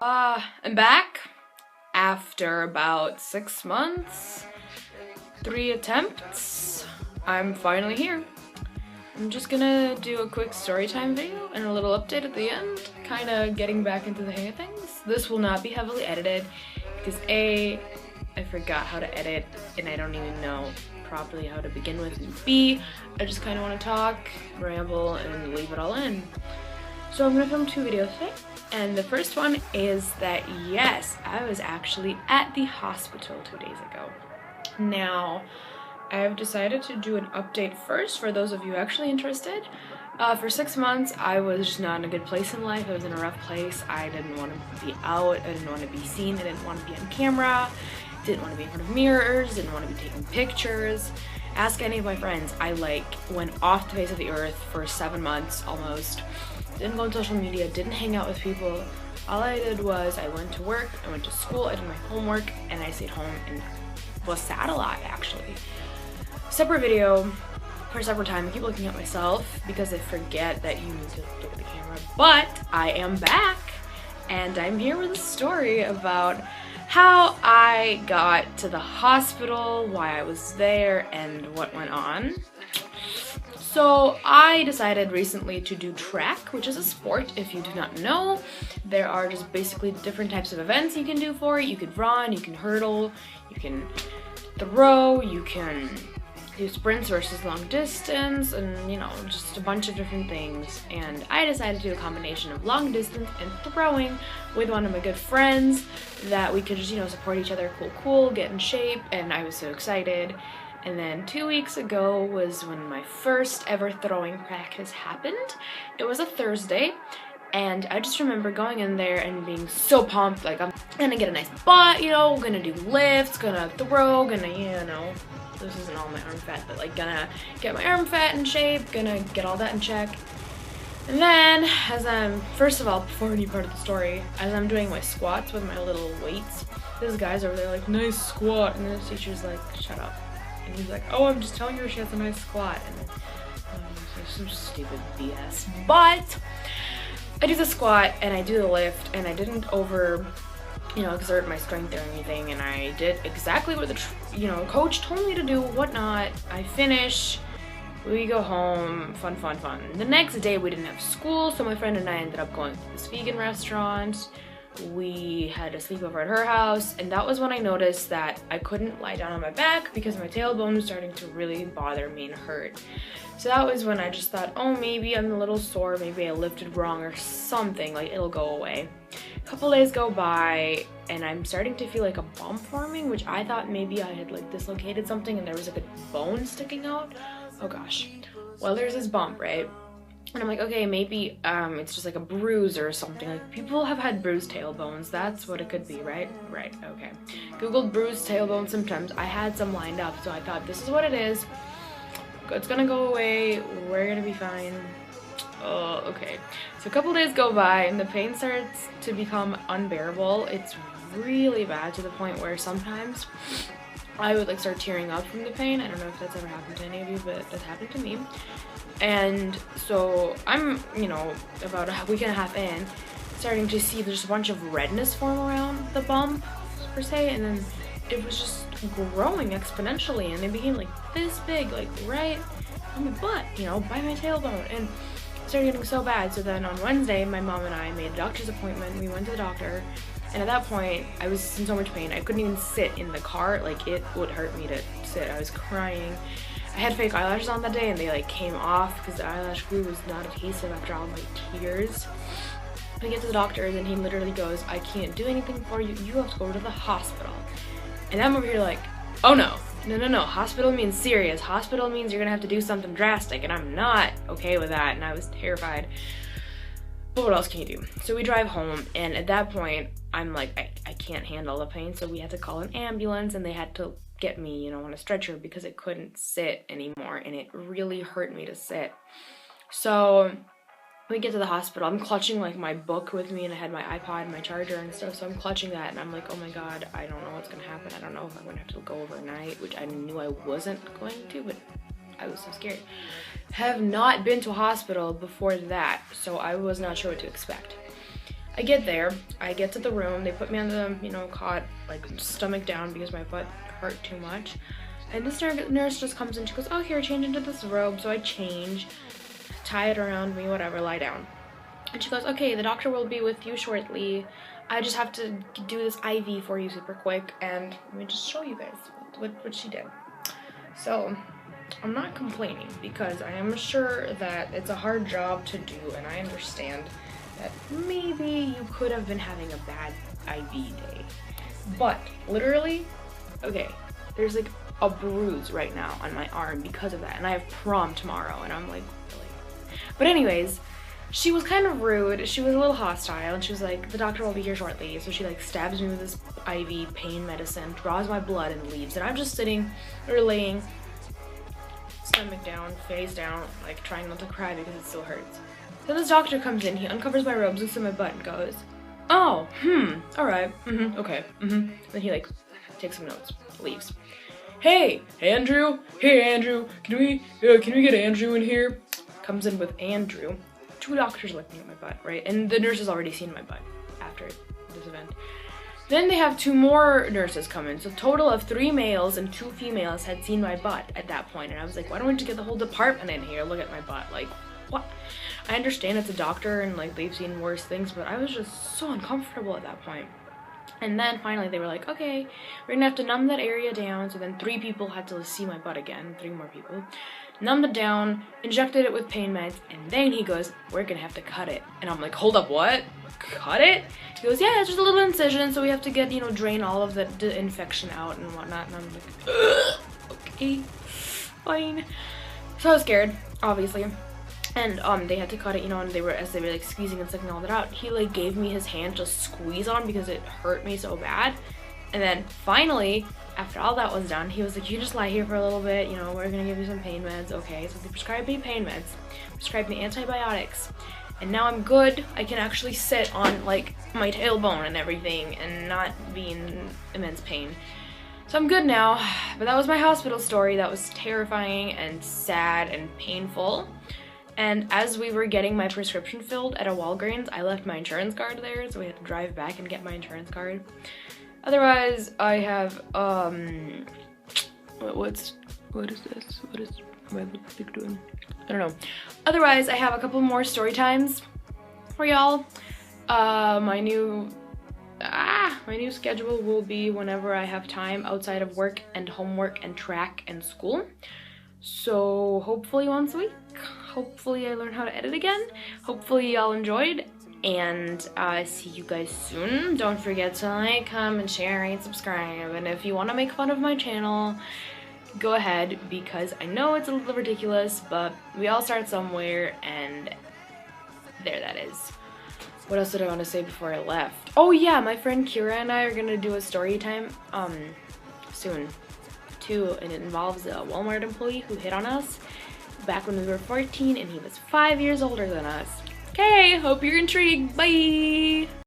I'm back after about 6 months, 3 attempts. I'm finally here. I'm just gonna do a quick storytime video and a little update at the end, kind of getting back into the hang of things. This will not be heavily edited because A, I forgot how to edit and I don't even know properly how to begin with, and B, I just kind of want to talk, ramble, and leave it all in. So I'm gonna film 2 videos today, and the first one is that yes, I was actually at the hospital 2 days ago. Now, I've decided to do an update first for those of you actually interested. For 6 months, I was just not in a good place in life. I was in a rough place. I didn't want to be out. I didn't want to be seen. I didn't want to be on camera. Didn't want to be in front of mirrors. Didn't want to be taking pictures. Ask any of my friends. I went off the face of the earth for 7 months almost. Didn't go on social media. Didn't hang out with people. All I did was I went to work. I went to school. I did my homework, and I stayed home and was sad a lot actually. Separate video for a separate time. I keep looking at myself because I forget that you need to look at the camera. But I am back, and I'm here with a story about how I got to the hospital, why I was there, and what went on. So I decided recently to do track, which is a sport. If you do not know, there are just basically different types of events you can do for it. You can run, you can hurdle, you can throw, you can do sprints versus long distance, and you know, just a bunch of different things. And I decided to do a combination of long distance and throwing with one of my good friends that we could just, you know, support each other, cool, get in shape, and I was so excited. And then 2 weeks ago was when my first ever throwing practice happened. It was a Thursday, and I just remember going in there and being so pumped, like I'm gonna get a nice butt, you know, gonna do lifts, gonna throw, gonna, you know, this isn't all my arm fat, but like gonna get my arm fat in shape, gonna get all that in check. And then, as I'm, first of all, before any part of the story, as I'm doing my squats with my little weights, this guy's over there like, nice squat, and this teacher's like, shut up. And he's like, oh, I'm just telling her she has a nice squat, and some stupid BS. But I do the squat and I do the lift, and I didn't exert my strength or anything, and I did exactly what the coach told me to do, whatnot. I finish, we go home, fun. The next day we didn't have school, so my friend and I ended up going to this vegan restaurant. We had a sleepover at her house, and that was when I noticed that I couldn't lie down on my back because my tailbone was starting to really bother me and hurt. So that was when I just thought, oh, maybe I'm a little sore, maybe I lifted wrong or something, like it'll go away. A couple days go by, and I'm starting to feel like a bump forming, which I thought maybe I had like dislocated something and there was like a bone sticking out. Oh gosh. Well, there's this bump, right? And I'm like, okay, maybe it's just like a bruise or something. Like, people have had bruised tailbones. That's what it could be, right? Right, okay. Googled bruised tailbone symptoms. I had some lined up, so I thought, this is what it is. It's gonna go away. We're gonna be fine. Oh, okay. So a couple days go by, and the pain starts to become unbearable. It's really bad to the point where sometimes I would like start tearing up from the pain. I don't know if that's ever happened to any of you, but that's happened to me. And so I'm, about a week and a half in, starting to see there's a bunch of redness form around the bump, per se, and then it was just growing exponentially, and it became like this big, like right on my butt, by my tailbone, and it started getting so bad. So then on Wednesday, my mom and I made a doctor's appointment. We went to the doctor, and at that point, I was in so much pain. I couldn't even sit in the car. Like, it would hurt me to sit. I was crying. I had fake eyelashes on that day, and they like came off because the eyelash glue was not adhesive after all my tears. We get to the doctor, and he literally goes, I can't do anything for you. You have to go to the hospital. And I'm over here like, oh no. Hospital means serious. Hospital means you're gonna have to do something drastic, and I'm not okay with that, and I was terrified. But what else can you do? So we drive home, and at that point, I'm like, I can't handle the pain, so we had to call an ambulance, and they had to get me, on a stretcher because I couldn't sit anymore, and it really hurt me to sit. So we get to the hospital. I'm clutching like my book with me, and I had my iPod and my charger and stuff, so I'm clutching that, and I'm like, oh my god, I don't know what's gonna happen. I don't know if I'm gonna have to go overnight, which I knew I wasn't going to, but I was so scared. Have not been to a hospital before that, so I was not sure what to expect. I get there, I get to the room, they put me on the, cot, like stomach down because my butt hurt too much. And this nurse just comes in, she goes, oh, here, change into this robe. So I change, tie it around me, whatever, lie down. And she goes, okay, the doctor will be with you shortly. I just have to do this IV for you super quick. And let me just show you guys what she did. So I'm not complaining because I am sure that it's a hard job to do, and I understand that maybe you could have been having a bad IV day. But literally, okay, there's like a bruise right now on my arm because of that, and I have prom tomorrow, and I'm like, really? But anyways, she was kind of rude. She was a little hostile, and she was like, the doctor will be here shortly. So she like stabs me with this IV pain medicine, draws my blood, and leaves. And I'm just sitting or laying, stomach down, face down, like trying not to cry because it still hurts. Then this doctor comes in, he uncovers my robes, looks at my butt, and goes, oh, all right, okay, Then he like takes some notes, leaves. Hey, Andrew, can we get Andrew in here? Comes in with Andrew. 2 doctors looking at my butt, right? And the nurse has already seen my butt after this event. Then they have 2 more nurses come in. So a total of 3 males and 2 females had seen my butt at that point. And I was like, why don't we just get the whole department in here? Look at my butt. Like, what? I understand it's a doctor and like they've seen worse things, but I was just so uncomfortable at that point. And then finally they were like, okay, we're gonna have to numb that area down. So then 3 people had to see my butt again, 3 more people. Numbed it down, injected it with pain meds, and then he goes, we're gonna have to cut it. And I'm like, hold up, what? Cut it? He goes, yeah, it's just a little incision, so we have to get, drain all of the infection out and whatnot. And I'm like, ugh, okay, fine. So I was scared, obviously. And they had to cut it, and as they were like squeezing and sucking all that out, he like gave me his hand to squeeze on because it hurt me so bad. And then finally, after all that was done, he was like, you just lie here for a little bit, we're gonna give you some pain meds. Okay, so they prescribed me pain meds, prescribed me antibiotics, and now I'm good. I can actually sit on like my tailbone and everything and not be in immense pain. So I'm good now. But that was my hospital story. That was terrifying and sad and painful. And as we were getting my prescription filled at a Walgreens, I left my insurance card there, so we had to drive back and get my insurance card. Otherwise, I have, what is this? What is my lipstick doing? I don't know. Otherwise, I have a couple more story times for y'all. My new schedule will be whenever I have time outside of work and homework and track and school. So hopefully once a week. Hopefully I learn how to edit again. Hopefully y'all enjoyed, and see you guys soon. Don't forget to like, comment, share, and subscribe. And if you want to make fun of my channel, go ahead, because I know it's a little ridiculous, but we all start somewhere, and there that is. What else did I want to say before I left? Oh yeah, my friend Kira and I are gonna do a story time soon too, and it involves a Walmart employee who hit on us back when we were 14, and he was 5 years older than us. Okay, hope you're intrigued. Bye!